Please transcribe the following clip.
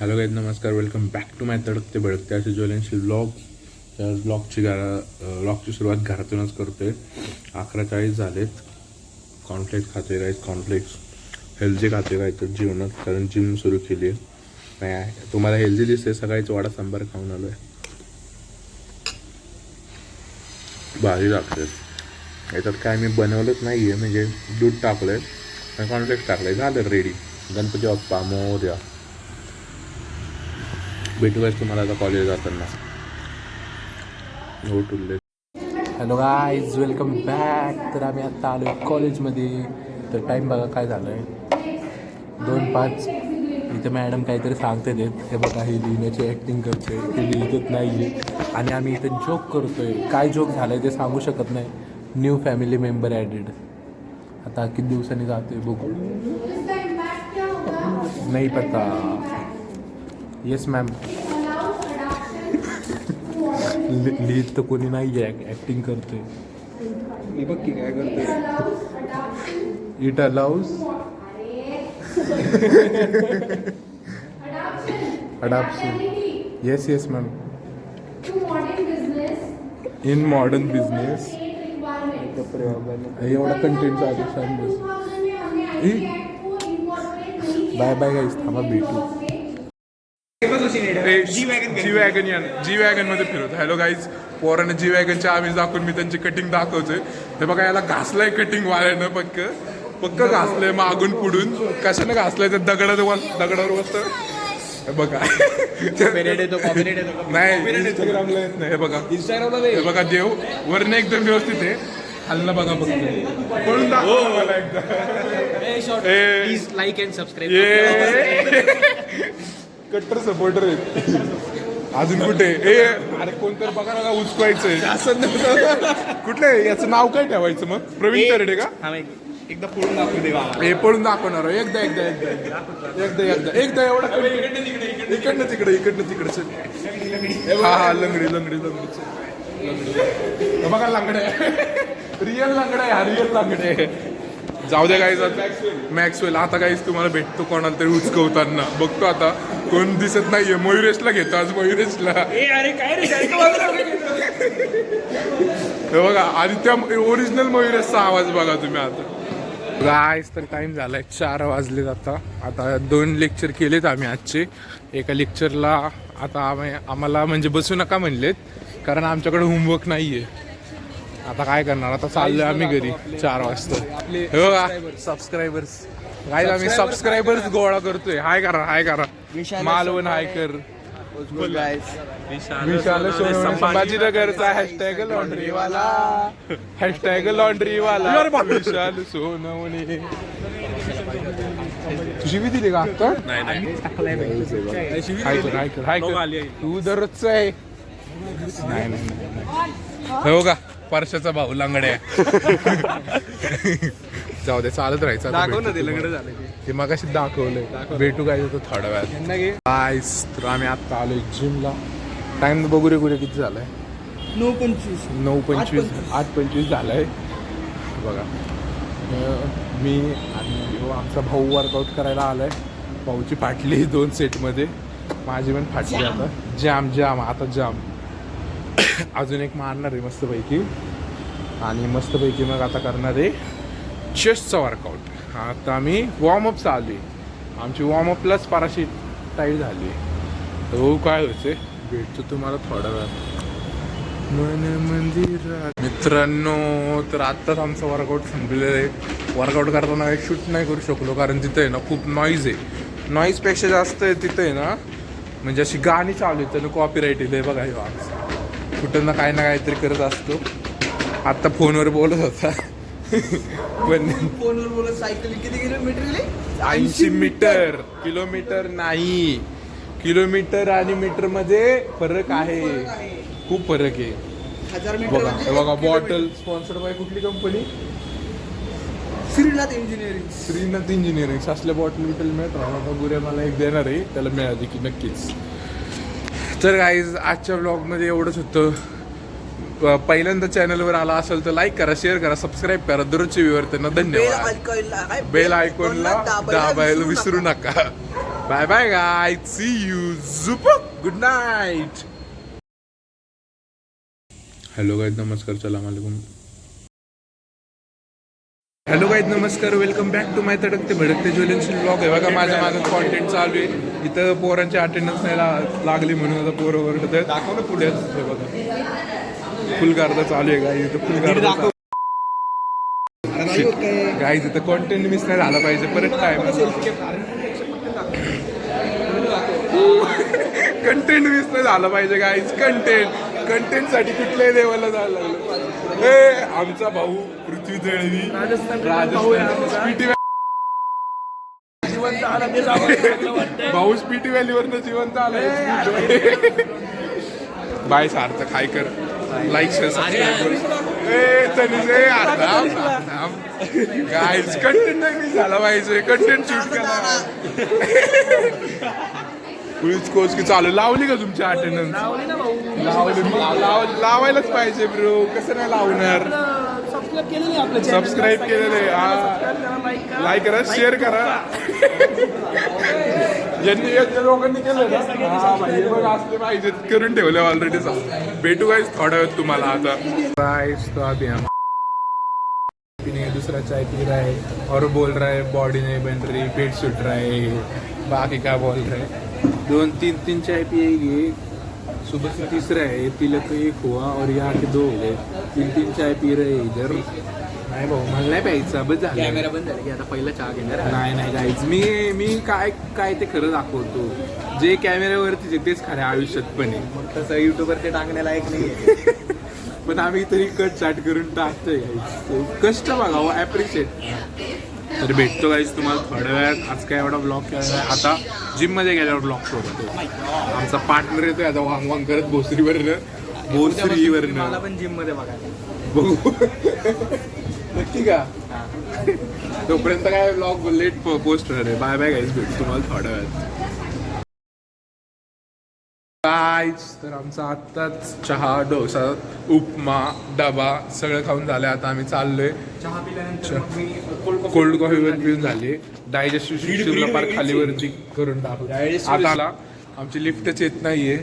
Hello guys, नमस्कार. Welcome back to my तडकते भडकते असे ज्वलनशील ब्लॉग. त्या ब्लॉगची सुरुवात घरातूनच करतो आहे. 11:40 झालेत. कॉर्नफ्लेक्स खाते गाईज, कॉर्नफ्लेक्स हेल्दी खाते काय तर जीवनात, कारण जिम सुरू केली आहे. नाही तुम्हाला हेल्दी दिसते, सकाळीच वडा सांबार खाऊन आलो आहे. भारी लागते. याच्यात काय मी बनवलंच नाही आहे, म्हणजे दूध टाकलं आहे आणि कॉर्नफ्लेक्स टाकलं आहे, झालं रेडी. गणपती बाप्पा मोरया. भेटू गाईज तुम्हाला आता कॉलेज जाताना. हो टुल्ले. Hello guys, welcome back. तर आम्ही आत्ता आलो आहे कॉलेजमध्ये. तर टाईम बघा काय झालं आहे, 2:05. इथं मॅडम काहीतरी सांगते देत. हे बघा, ही लिहिण्याची ॲक्टिंग करते, ते लिहितच नाही आहे. आणि आम्ही इथं जोक करतो आहे. काय जोक झालं आहे ते सांगू शकत नाही. New family member added. आता किती दिवसांनी जातो आहे बघू. नाही पता. Yes ma'am. लिहित तर कोणी नाही आहे, ॲक्टिंग करतोय. मी बघ की काय करतोय. It allows adoption. Yes yes ma'am. In modern business. एवढा कंटेंटचा आदेश. बाय बाय गाईस, थांबा भेटू. जी वॅगन मध्ये फिरवतो. हॅलो गाईज, पोराने जी वॅगनच्या आम्ही दाखवून मी त्यांची कटिंग दाखवतोय. ते बघा, याला घासलंय कटिंग वाल्यानं. पक्क घासलंय मागून पुढून. कशाने घासलंय ते दगडावर बसत. बघा नाही, इंस्टाग्रामला येत नाही. हे बघा, हे बघा, देव वरने एकदम व्यवस्थित आहे. हल्ला बघा बघ पळून दाखव मला एकदा. Like and subscribe. कट्टर सपोर्टर आहेत. अजून कुठे अरे कोणतरी बघा ना, उचकायचंय असं. कुठले याचं नाव काय ठेवायचं मग? प्रवीण तरडे का? एकदा पळून दाखवू दे. हे पळून दाखवणार एकदा एकदा एकदा एकदा एकदा एकदा एवढा. इकडनं तिकडे. हा लंगडी लंगडी लंगडी बघा. लंगडे रिअल लंगडे, हा रिअल लंगडे. जाऊ द्या गाईज, मॅक्सवेल. आता गाईज तुम्हाला भेटतो कोणाला तरी उचकवताना. बघतो आता कोण दिसत नाहीये. मयुरेशला घेतो आज, मयुरेशला. हे बघा, आणि त्या ओरिजिनल मयुरेशचा आवाज बघा तुम्ही. आता गाईज तर टाइम झालाय 4 वाजले. आता 2 लेक्चर केलेत आम्ही आजचे. एका लेक्चरला आता आम्हाला म्हणजे बसू नका म्हणलेत, कारण आमच्याकडे होमवर्क नाहीये. आता काय करणार, आता चाललोय आम्ही घरी 4 वाजता. हे बघा, सबस्क्रायबर्स काय, आम्ही सबस्क्रायबर्स गोळा करतोय. हाय करा मालवण हाय कर. विशाल सोनवणे संभाजीनगरचा #लॉन्ड्रीवाला. विशाल सोनवणे. तुझी बी दिली का आता? हाय कर तू दररोजच आहे. नाही हो का, परशाचा भाऊ लंगड्या. जाऊ दे, चालत राहायचं. ते मग अशी दाखवलंय. भेटू काय होतं थोड्या वेळात. गाईस, तर आम्ही आत्ता आलोय जिमला. टाइम बघू रे कुठे किती झालाय. 9:25 8:25 झालाय. बघा, मी आणि आमचा भाऊ वर्कआउट करायला आलाय. भाऊची फाटली 2 सेटमध्ये, माझी पण फाटली. आता जाम अजून एक मारणार आहे मस्तपैकी. आणि मस्तपैकी मग आता करणार आहे चेस्टचा वर्कआउट. आता आम्ही वॉर्मअप चालू आहे. आमची वॉर्मअपलाच पाराशी टाईट झाली आहे. हो काय व्हायचं, भेटतो तुम्हाला थोड्या वेळात मन मंदिरात. मित्रांनो, तर आत्ताच आमचं वर्कआउट संपलेलं आहे. वर्कआउट करताना काही शूट नाही करू शकलो, कारण तिथं आहे ना खूप नॉईज आहे. नॉईजपेक्षा जास्त आहे तिथं आहे ना, म्हणजे अशी गाणी चालू आहे, त्यानं कॉपीराईट येईल. हे बघा, कुठं ना काहीतरी करत असतो. आत्ता फोनवर बोलत होता. पण फोनवर बोलत. सायकल किती किलोमीटर? 80 मीटर. किलोमीटर नाही, किलोमीटर आणि मीटर मध्ये फरक आहे, खूप फरक आहे. 1000 मीटर. बघा बॉटल स्पॉन्सर्ड बाय कुठली कंपनी? श्रीनाथ इंजिनिअरिंग. असल्या बॉटल मिळत राहणार. गुरे मला एक देणार आहे, त्याला मिळाली की नक्कीच. तर गाईज, आजच्या ब्लॉगमध्ये एवढंच होतं. पहिल्यांदा चॅनलवर आला असेल तर लाईक करा, शेअर करा, सबस्क्राईब करा. दररोजचे विवर्तन धन्यवाद. बेल आयकॉनला दाबायला विसरू नका. Bye bye guy, see you, झुप, गुड नाईट. हॅलो गाईज, नमस्कार, सलाम अलैकुम. हॅलो गाईज, नमस्कार, वेलकम बॅक टू माय तडकते भडकते ज्वेलन्सी ब्लॉग. आहे बघा माझ्या माझं कॉन्टेंट चालू आहे. इथं पोरांची अटेंडन्स नाही लागली म्हणून आता पोरं ओरडत आहेत. दाखवलं पुढे बघा फुल गर्दा चालू आहे गाईज. इथं फुल गर्दा गाईज. इथं कॉन्टेंट मिस नाही झाला पाहिजे. परत काय कंटेंट मिस नाही झालं पाहिजे गाईज. कंटेंट साठी कुठल्याही लेवलला जायला लागलं. आमचा भाऊ पृथ्वी दळवी भाऊ स्पीटी व्हॅलीवरनं जिवंत आलाय. बाय सार्थक, हाय कर, लाईक शेअर गाईज. कंटेंट नाही मिस झाला पाहिजे. कंटेंट शूट करा. पुलिस कोच की चालू लावली का तुमची अटेंडन्स? लावायलाच पाहिजे ब्रो. कसं नाही लावणार? सबस्क्राईब केलेले, लाईक करा, शेअर करा. यांनी लोकांनी केलं ना, असले पाहिजे करून ठेवले ऑलरेडी. भेटू गाईज थोड्या वेळ तुम्हाला. आता गाईज तो अभी हम दूसरा चाय पी रहा है और बोल रहा है बॉडी नहीं बन रही, पेट सुट रहा है, बाकी क्या बोल रहे हैं. 2-3 चाय पिएगी. सुबह से तीसरा है, तिलक तो 1 हुआ और यहाँ के 2 हो गए. 3 चाय पी रहे इधर. नाही भाऊ, मला नाही प्यायचा. बस झालं, कॅमेरा बंद झाला की आता पहिला चहा घेणार. नाही गाईज, मी काय ते खरं दाखवतो. जे कॅमेऱ्यावरतीच आहे तेच खऱ्या आयुष्यात पण आहे. तसं युट्यूबवर ते टाकण्याला एक नाही. पण आम्ही तरी कट चाट करून टाकतोय गाईज. कष्ट बघावं, ॲप्रिशिएट. तर भेटतो गाईज तुम्हाला थोड्या वेळात. आज काय एवढा ब्लॉग केला आहे. आता जिममध्ये गेल्यावर ब्लॉग करतो. आमचा पार्टनर येतोय आता वांग वांग करत भोसरीवरनं. मला पण जिम मध्ये बघायला बघू नक्की का? तोपर्यंत काय ब्लॉग लेट पोस्ट होणार आहे. बाय बाय गाईज, भेटतो तुम्हाला थोड्या वेळात. गाईज, तर आमचा आत्ताच चहा, डोसा, उपमा, डबा सगळं खाऊन झालं. आता आम्ही चाललोय. चहा पिल्यानंतर कोल्ड कॉफी वर पिऊन झाली. डायजेस्टिव्ह सिस्टमला फार खालीवरती करून टाकू. आता आमची लिफ्टच येत नाहीये.